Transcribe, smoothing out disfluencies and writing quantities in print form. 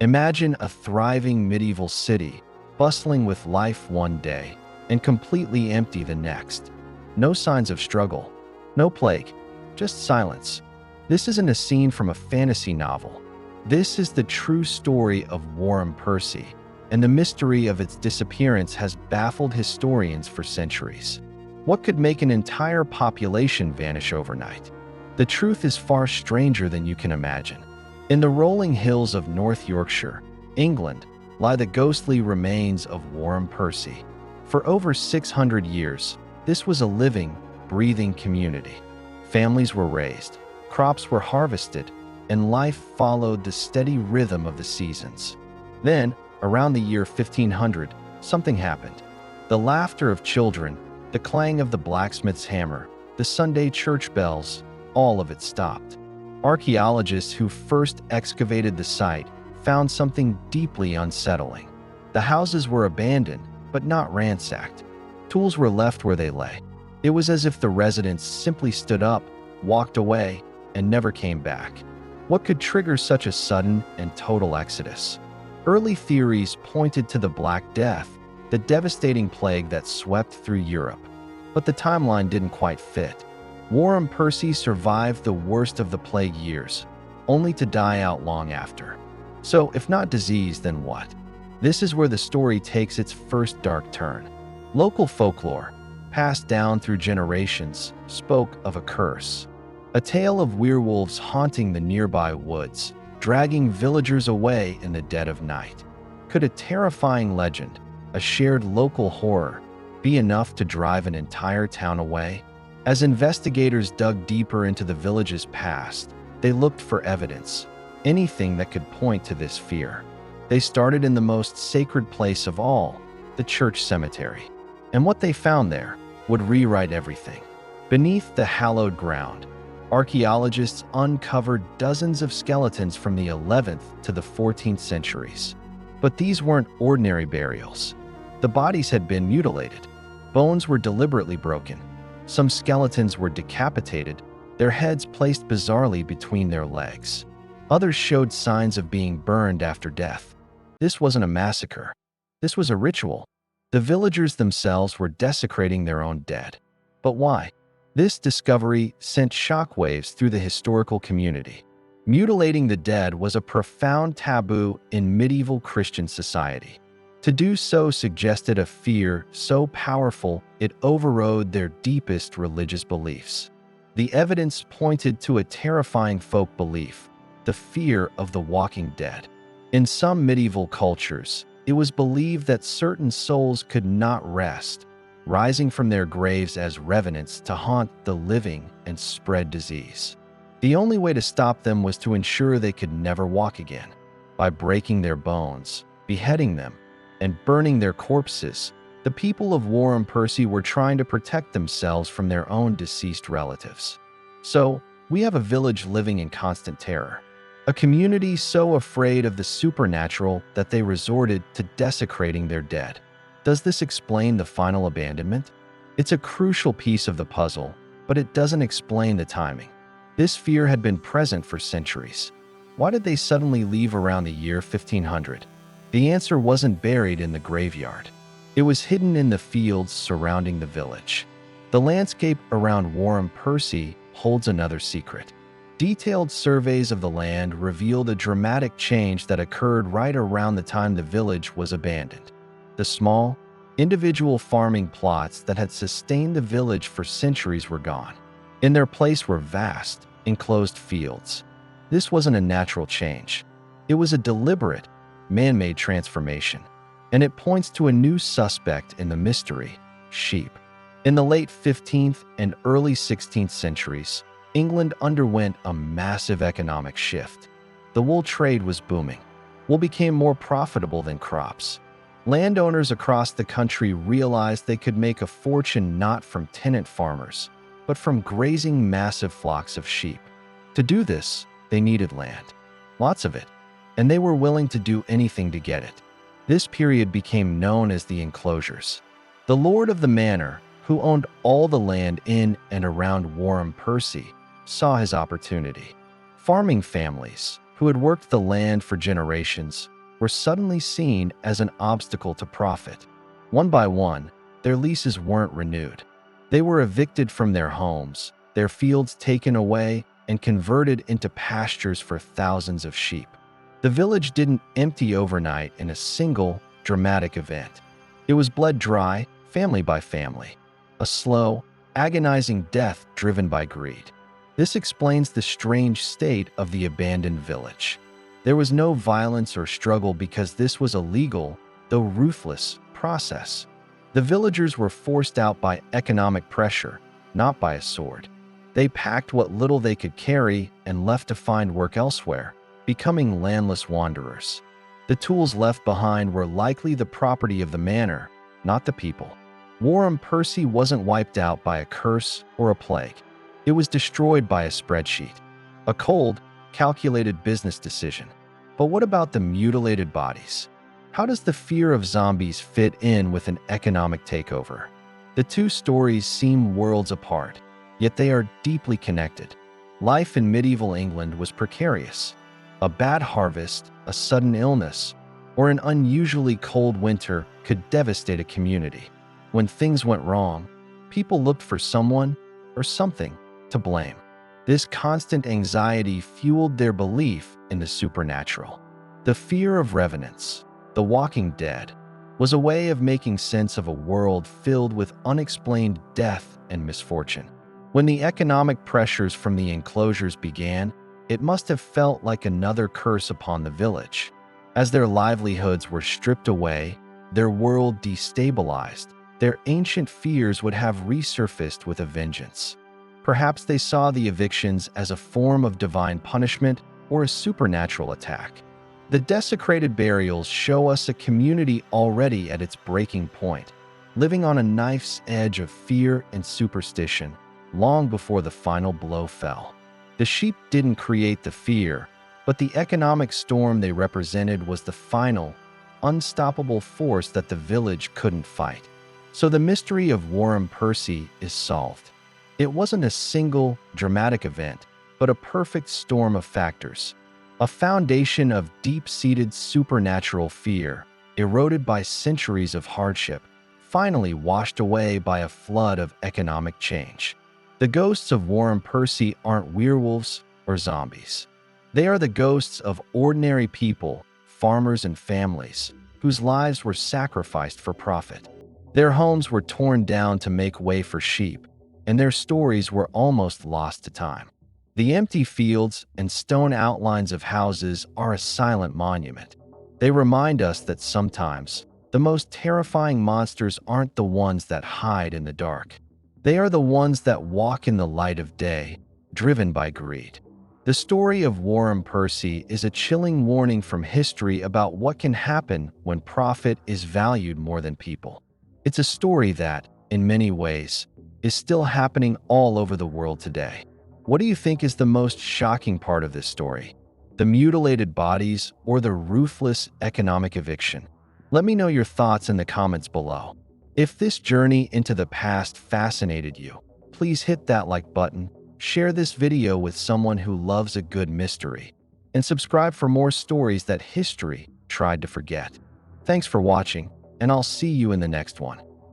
Imagine a thriving medieval city, bustling with life one day and completely empty the next. No signs of struggle, no plague, just silence. This isn't a scene from a fantasy novel. This is the true story of Wharram Percy, and the mystery of its disappearance has baffled historians for centuries. What could make an entire population vanish overnight? The truth is far stranger than you can imagine. In the rolling hills of North Yorkshire, England, lie the ghostly remains of Wharram Percy. For over 600 years, this was a living, breathing community. Families were raised, crops were harvested, and life followed the steady rhythm of the seasons. Then, around the year 1500, something happened. The laughter of children, the clang of the blacksmith's hammer, the Sunday church bells, all of it stopped. Archaeologists who first excavated the site found something deeply unsettling. The houses were abandoned, but not ransacked. Tools were left where they lay. It was as if the residents simply stood up, walked away, and never came back. What could trigger such a sudden and total exodus? Early theories pointed to the Black Death, the devastating plague that swept through Europe. But the timeline didn't quite fit. Wharram Percy survived the worst of the plague years, only to die out long after. So, if not disease, then what? This is where the story takes its first dark turn. Local folklore, passed down through generations, spoke of a curse. A tale of werewolves haunting the nearby woods, dragging villagers away in the dead of night. Could a terrifying legend, a shared local horror, be enough to drive an entire town away? As investigators dug deeper into the village's past, they looked for evidence, anything that could point to this fear. They started in the most sacred place of all, the church cemetery. And what they found there would rewrite everything. Beneath the hallowed ground, archaeologists uncovered dozens of skeletons from the 11th to the 14th centuries. But these weren't ordinary burials. The bodies had been mutilated. Bones were deliberately broken. Some skeletons were decapitated, their heads placed bizarrely between their legs. Others showed signs of being burned after death. This wasn't a massacre. This was a ritual. The villagers themselves were desecrating their own dead. But why? This discovery sent shockwaves through the historical community. Mutilating the dead was a profound taboo in medieval Christian society. To do so suggested a fear so powerful it overrode their deepest religious beliefs. The evidence pointed to a terrifying folk belief, the fear of the walking dead. In some medieval cultures, it was believed that certain souls could not rest, rising from their graves as revenants to haunt the living and spread disease. The only way to stop them was to ensure they could never walk again. By breaking their bones, beheading them, and burning their corpses, the people of Wharram Percy were trying to protect themselves from their own deceased relatives. So, we have a village living in constant terror. A community so afraid of the supernatural that they resorted to desecrating their dead. Does this explain the final abandonment? It's a crucial piece of the puzzle, but it doesn't explain the timing. This fear had been present for centuries. Why did they suddenly leave around the year 1500? The answer wasn't buried in the graveyard. It was hidden in the fields surrounding the village. The landscape around Wharram Percy holds another secret. Detailed surveys of the land reveal the dramatic change that occurred right around the time the village was abandoned. The small, individual farming plots that had sustained the village for centuries were gone. In their place were vast, enclosed fields. This wasn't a natural change. It was a deliberate, man-made transformation. And it points to a new suspect in the mystery: sheep. In the late 15th and early 16th centuries, England underwent a massive economic shift. The wool trade was booming. Wool became more profitable than crops. Landowners across the country realized they could make a fortune not from tenant farmers, but from grazing massive flocks of sheep. To do this, they needed land. Lots of it. And they were willing to do anything to get it. This period became known as the enclosures. The lord of the manor, who owned all the land in and around Wharram Percy, saw his opportunity. Farming families, who had worked the land for generations, were suddenly seen as an obstacle to profit. One by one, their leases weren't renewed. They were evicted from their homes, their fields taken away, and converted into pastures for thousands of sheep. The village didn't empty overnight in a single, dramatic event. It was bled dry, family by family. A slow, agonizing death driven by greed. This explains the strange state of the abandoned village. There was no violence or struggle because this was a legal, though ruthless, process. The villagers were forced out by economic pressure, not by a sword. They packed what little they could carry and left to find work elsewhere, becoming landless wanderers. The tools left behind were likely the property of the manor, not the people. Wharram Percy wasn't wiped out by a curse or a plague. It was destroyed by a spreadsheet. A cold, calculated business decision. But what about the mutilated bodies? How does the fear of zombies fit in with an economic takeover? The two stories seem worlds apart, yet they are deeply connected. Life in medieval England was precarious. A bad harvest, a sudden illness, or an unusually cold winter could devastate a community. When things went wrong, people looked for someone or something to blame. This constant anxiety fueled their belief in the supernatural. The fear of revenants, the walking dead, was a way of making sense of a world filled with unexplained death and misfortune. When the economic pressures from the enclosures began, it must have felt like another curse upon the village. As their livelihoods were stripped away, their world destabilized, their ancient fears would have resurfaced with a vengeance. Perhaps they saw the evictions as a form of divine punishment or a supernatural attack. The desecrated burials show us a community already at its breaking point, living on a knife's edge of fear and superstition, long before the final blow fell. The sheep didn't create the fear, but the economic storm they represented was the final, unstoppable force that the village couldn't fight. So the mystery of Wharram Percy is solved. It wasn't a single, dramatic event, but a perfect storm of factors. A foundation of deep-seated supernatural fear, eroded by centuries of hardship, finally washed away by a flood of economic change. The ghosts of Wharram Percy aren't werewolves or zombies. They are the ghosts of ordinary people, farmers and families, whose lives were sacrificed for profit. Their homes were torn down to make way for sheep, and their stories were almost lost to time. The empty fields and stone outlines of houses are a silent monument. They remind us that sometimes the most terrifying monsters aren't the ones that hide in the dark. They are the ones that walk in the light of day, driven by greed. The story of Wharram Percy is a chilling warning from history about what can happen when profit is valued more than people. It's a story that, in many ways, is still happening all over the world today. What do you think is the most shocking part of this story? The mutilated bodies or the ruthless economic eviction? Let me know your thoughts in the comments below. If this journey into the past fascinated you, please hit that like button, share this video with someone who loves a good mystery, and subscribe for more stories that history tried to forget. Thanks for watching, and I'll see you in the next one.